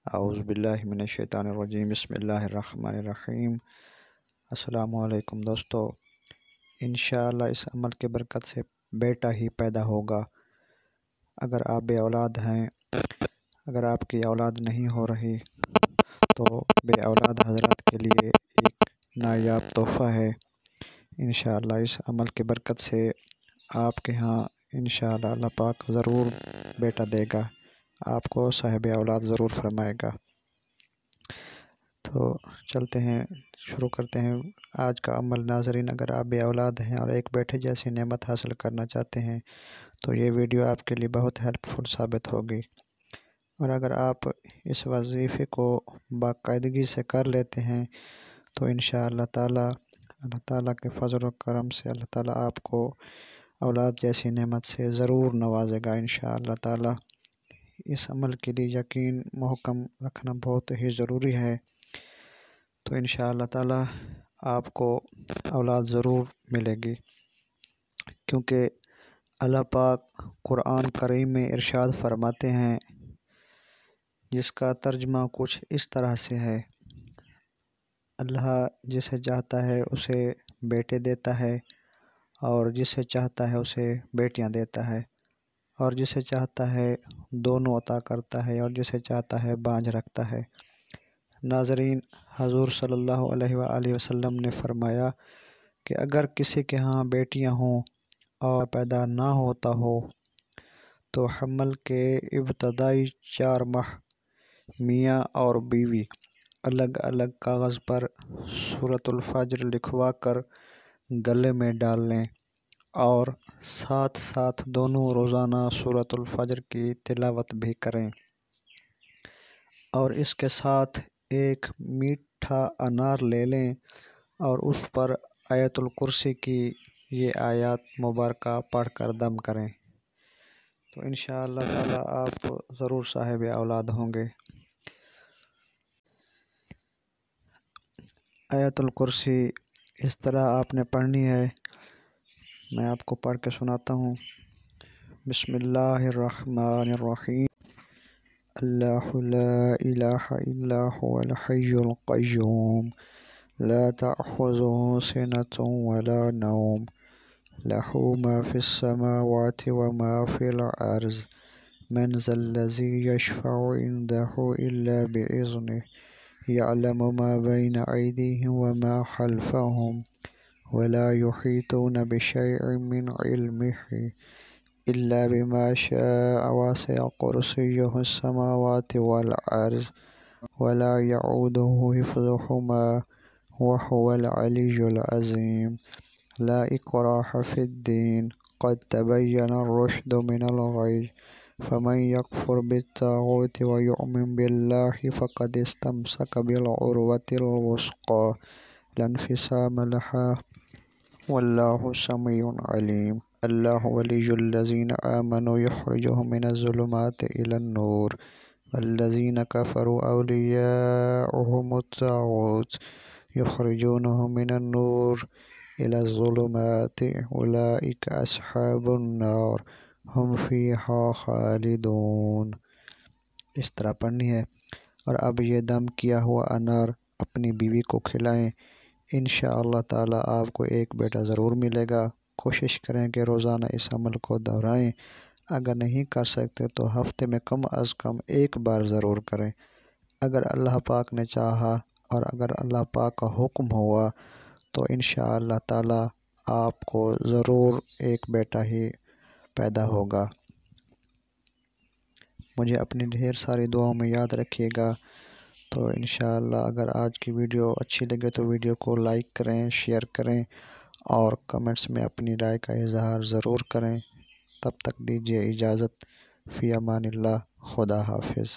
اعوذ باللہ من الشیطان الرجیم، بسم اللہ الرحمن الرحیم۔ السلام علیکم دوستو، انشاءاللہ اس عمل کی برکت سے بیٹا ہی پیدا ہوگا۔ اگر آپ بے اولاد ہیں، اگر آپ کی اولاد نہیں ہو رہی تو بے اولاد حضرات کے لیے ایک نایاب تحفہ ہے۔ انشاءاللہ اس عمل کی برکت سے آپ کے ہاں انشاءاللہ اللہ پاک ضرور بیٹا دے گا، آپ کو صاحب اولاد ضرور فرمائے گا۔ تو چلتے ہیں، شروع کرتے ہیں آج کا عمل۔ ناظرین، اگر آپ بے اولاد ہیں اور ایک بیٹے جیسی نعمت حاصل کرنا چاہتے ہیں تو یہ ویڈیو آپ کے لیے بہت ہیلپ فل ثابت ہوگی، اور اگر آپ اس وظیفے کو باقاعدگی سے کر لیتے ہیں تو انشاءاللہ تعالی اللہ تعالیٰ کے فضل و کرم سے اللہ تعالیٰ آپ کو اولاد جیسی نعمت سے ضرور نوازے گا انشاءاللہ تعالیٰ۔ اس عمل کے لیے یقین محکم رکھنا بہت ہی ضروری ہے، تو انشاءاللہ تعالیٰ آپ کو اولاد ضرور ملے گی، کیونکہ اللہ پاک قرآن کریم میں ارشاد فرماتے ہیں، جس کا ترجمہ کچھ اس طرح سے ہے: اللہ جسے چاہتا ہے اسے بیٹے دیتا ہے، اور جسے چاہتا ہے اسے بیٹیاں دیتا ہے، اور جسے چاہتا ہے دونوں عطا کرتا ہے، اور جسے چاہتا ہے بانجھ رکھتا ہے۔ ناظرین، حضور صلی اللہ علیہ وآلہ وسلم نے فرمایا کہ اگر کسی کے ہاں بیٹیاں ہوں اور پیدا نہ ہوتا ہو تو حمل کے ابتدائی 4 ماہ میاں اور بیوی الگ الگ کاغذ پر سورۃ الفجر لکھوا کر گلے میں ڈال لیں، اور ساتھ ساتھ دونوں روزانہ سورۃ الفجر کی تلاوت بھی کریں، اور اس کے ساتھ ایک میٹھا انار لے لیں اور اس پر آیت الکرسی کی یہ آیات مبارکہ پڑھ کر دم کریں، تو انشاءاللہ تعالیٰ آپ ضرور صاحب اولاد ہوں گے۔ آیت الکرسی اس طرح آپ نے پڑھنی ہے، میں آپ کو پڑھ کے سناتا ہوں۔ بسم اللہ الرحمن الرحیم۔ اللہ لا الہ الا هو الحی القیوم لا تأخذه سنة ولا نوم له ما في السماوات وما في الأرض من ذا الذي يشفع عنده إلا بإذنه يعلم ما بين أيديهم وما خلفهم ولا يحيطون بشيء من علمه إلا بما شاء وسع كرسيه السماوات والأرض ولا يعوده حفظهما وهو العلي العظيم۔ لا إكراه في الدين، قد تبين الرشد من الغي، فمن يكفر بالطاغوت ويؤمن بالله فقد استمسك بالعروة الوثقى لا انفصام لها والله سميع عليم۔ الله ولي الذين آمنوا يخرجهم من الظلمات إلى النور والذين كفروا أولياؤهم الطاغوت يخرجونهم من النور إلى الظلمات أولئك أصحاب النار هم فيها خالدون۔ اس طرح پڑھنی ہے، اور اب یہ دم کیا ہوا انار اپنی بیوی کو کھلائیں، انشاءاللہ تعالیٰ آپ کو ایک بیٹا ضرور ملے گا۔ کوشش کریں کہ روزانہ اس عمل کو دہرائیں، اگر نہیں کر سکتے تو ہفتے میں کم از کم ایک بار ضرور کریں۔ اگر اللہ پاک نے چاہا اور اگر اللہ پاک کا حکم ہوا تو انشاءاللہ تعالیٰ آپ کو ضرور ایک بیٹا ہی پیدا ہوگا۔ مجھے اپنی ڈھیر ساری دعاؤں میں یاد رکھیے گا۔ تو انشاءاللہ اگر آج کی ویڈیو اچھی لگے تو ویڈیو کو لائک کریں، شیئر کریں، اور کمنٹس میں اپنی رائے کا اظہار ضرور کریں۔ تب تک دیجیے اجازت، فی امان اللہ، خدا حافظ۔